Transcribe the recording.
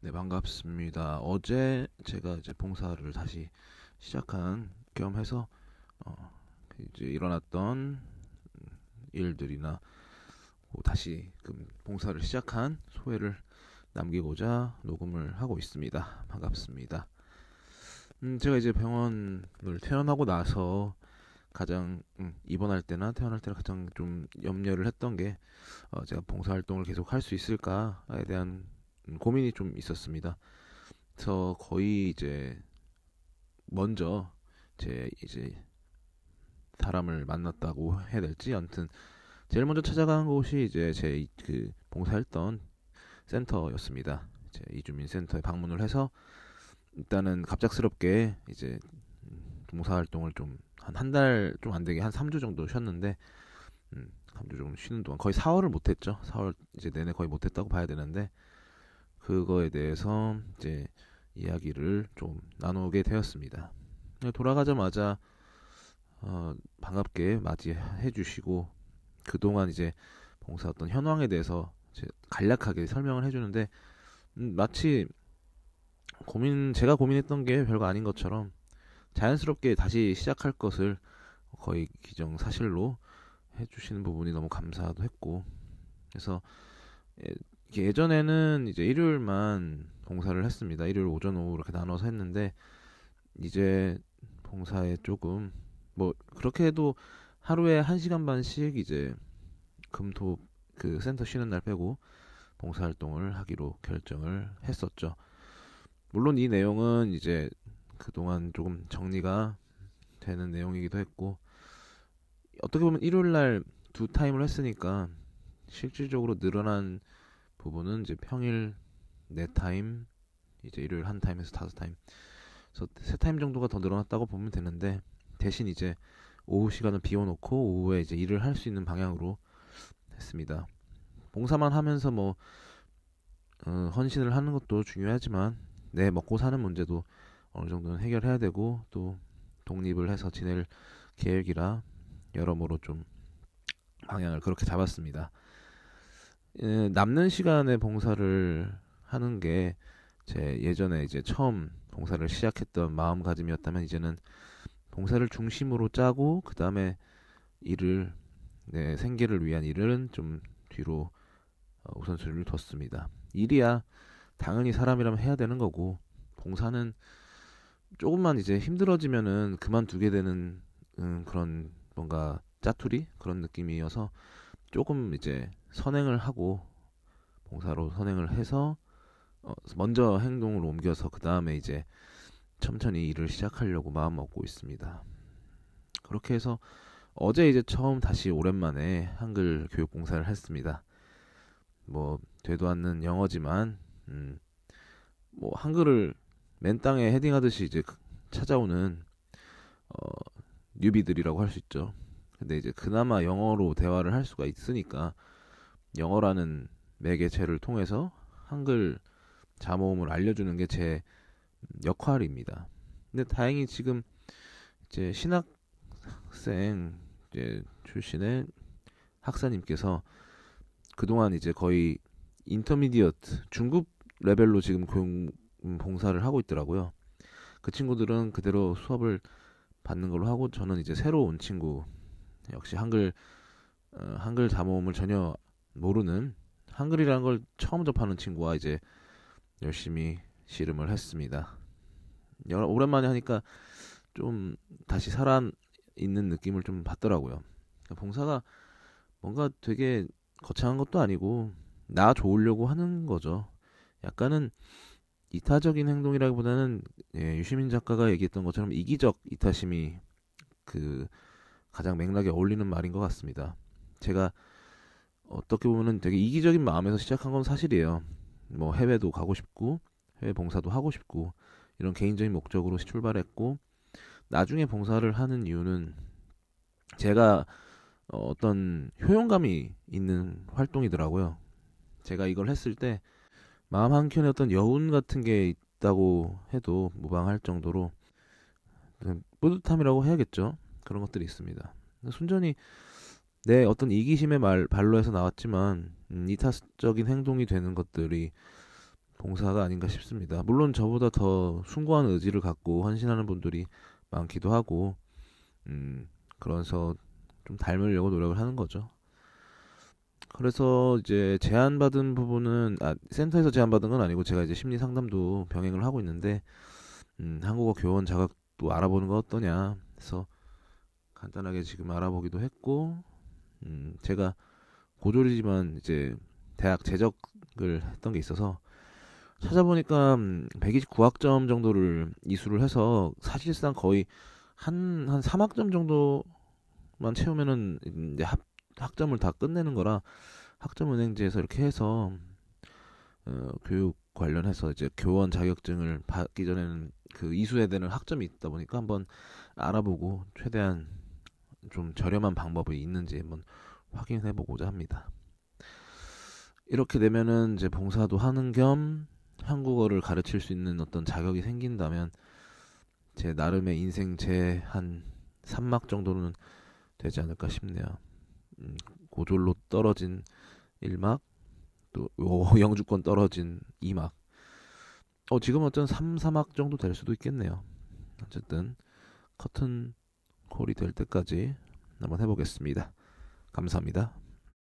네, 반갑습니다. 어제 제가 이제 봉사를 다시 시작한 겸 해서 어, 이제 일어났던 일들이나 다시 그 봉사를 시작한 소회를 남기고자 녹음을 하고 있습니다. 반갑습니다. 제가 이제 병원을 퇴원하고 나서 가장 입원할 때나 퇴원할 때나 가장 좀 염려를 했던 게 제가 봉사활동을 계속 할 수 있을까에 대한 고민이 좀 있었습니다. 그래서 거의 이제 먼저 제 이제 사람을 만났다고 해야 될지, 아무튼 제일 먼저 찾아간 곳이 이제 제 그 봉사했던 센터였습니다. 이제 이주민 센터에 방문을 해서 일단은 갑작스럽게 이제 봉사 활동을 좀 한 달 좀 안 되게 한 3주 정도 쉬었는데, 3주 정도 쉬는 동안 거의 4월을 못 했죠. 4월 이제 내내 거의 못 했다고 봐야 되는데, 그거에 대해서 이제 이야기를 좀 나누게 되었습니다. 돌아가자마자 반갑게 맞이해 주시고, 그동안 이제 봉사 어떤 현황에 대해서 이제 간략하게 설명을 해주는데, 마치 제가 고민했던 게 별거 아닌 것처럼 자연스럽게 다시 시작할 것을 거의 기정사실로 해주시는 부분이 너무 감사도 했고, 그래서 예전에는 이제 일요일만 봉사를 했습니다. 일요일 오전 오후 이렇게 나눠서 했는데, 이제 봉사에 조금 뭐 그렇게 해도 하루에 1시간 반씩 이제 금토 그 센터 쉬는 날 빼고 봉사활동을 하기로 결정을 했었죠. 물론 이 내용은 이제 그동안 조금 정리가 되는 내용이기도 했고, 어떻게 보면 일요일 날 두 타임을 했으니까 실질적으로 늘어난 부분은 이제 평일 네 타임, 이제 일요일 한 타임에서 다섯 타임, 그래서 세 타임 정도가 더 늘어났다고 보면 되는데, 대신 이제 오후 시간을 비워놓고 오후에 이제 일을 할 수 있는 방향으로 했습니다. 봉사만 하면서 뭐 헌신을 하는 것도 중요하지만 내 먹고 사는 문제도 어느 정도는 해결해야 되고, 또 독립을 해서 지낼 계획이라 여러모로 좀 방향을 그렇게 잡았습니다. 남는 시간에 봉사를 하는 게 제 예전에 이제 처음 봉사를 시작했던 마음가짐이었다면, 이제는 봉사를 중심으로 짜고 그 다음에 일을, 내 생계를 위한 일은 좀 뒤로 우선순위를 뒀습니다. 일이야 당연히 사람이라면 해야 되는 거고, 봉사는 조금만 이제 힘들어지면은 그만두게 되는 그런 뭔가 짜투리 그런 느낌이어서, 조금 이제 선행을 하고 봉사로 선행을 해서 먼저 행동을 옮겨서 그 다음에 이제 천천히 일을 시작하려고 마음 먹고 있습니다. 그렇게 해서 어제 이제 처음 다시 오랜만에 한글 교육 봉사를 했습니다. 뭐 되도 않는 영어지만 뭐 한글을 맨 땅에 헤딩하듯이 이제 찾아오는 어, 뉴비들이라고 할 수 있죠. 근데 이제 그나마 영어로 대화를 할 수가 있으니까 영어라는 매개체를 통해서 한글 자모음을 알려주는 게 제 역할입니다. 근데 다행히 지금 이제 신학생 이제 출신의 학사님께서 그동안 이제 거의 인터미디어트 중급 레벨로 지금 봉사를 하고 있더라고요. 그 친구들은 그대로 수업을 받는 걸로 하고, 저는 이제 새로 온 친구, 역시 한글 자모음을 전혀 모르는, 한글이라는 걸 처음 접하는 친구와 이제 열심히 씨름을 했습니다. 오랜만에 하니까 좀 다시 살아있는 느낌을 좀 받더라고요. 봉사가 뭔가 되게 거창한 것도 아니고 나 좋으려고 하는 거죠. 약간은 이타적인 행동이라기보다는, 유시민 작가가 얘기했던 것처럼 이기적 이타심이 그 가장 맥락에 어울리는 말인 것 같습니다. 제가 어떻게 보면은 되게 이기적인 마음에서 시작한 건 사실이에요. 뭐 해외도 가고 싶고 해외 봉사도 하고 싶고 이런 개인적인 목적으로 출발했고, 나중에 봉사를 하는 이유는 제가 어떤 효용감이 있는 활동이더라고요. 제가 이걸 했을 때 마음 한켠에 어떤 여운 같은 게 있다고 해도 무방할 정도로 뿌듯함이라고 해야겠죠. 그런 것들이 있습니다. 순전히 내 어떤 이기심의 발로에서 나왔지만 이타적인 행동이 되는 것들이 봉사가 아닌가 싶습니다. 물론 저보다 더 숭고한 의지를 갖고 헌신하는 분들이 많기도 하고, 그래서 좀 닮으려고 노력을 하는 거죠. 그래서 이제 제안받은 부분은, 센터에서 제안받은 건 아니고 제가 이제 심리 상담도 병행을 하고 있는데, 한국어 교원 자격도 알아보는 거 어떠냐 해서 간단하게 지금 알아보기도 했고, 제가 고졸이지만 이제 대학 재적을 했던 게 있어서 찾아보니까 129학점 정도를 이수를 해서 사실상 거의 한 3학점 정도만 채우면은 이제 학점을 다 끝내는 거라 학점은행제에서 이렇게 해서 교육 관련해서 이제 교원 자격증을 받기 전에는 그 이수해야 되는 학점이 있다 보니까 한번 알아보고 최대한 좀 저렴한 방법이 있는지 한번 확인해 보고자 합니다. 이렇게 되면은 이제 봉사도 하는 겸 한국어를 가르칠 수 있는 어떤 자격이 생긴다면 제 나름의 인생 제 한 3막 정도는 되지 않을까 싶네요. 고졸로 떨어진 1막, 또 영주권 떨어진 2막. 지금 어떤 3, 4막 정도 될 수도 있겠네요. 어쨌든 커튼 콜이 될 때까지 한번 해보겠습니다. 감사합니다.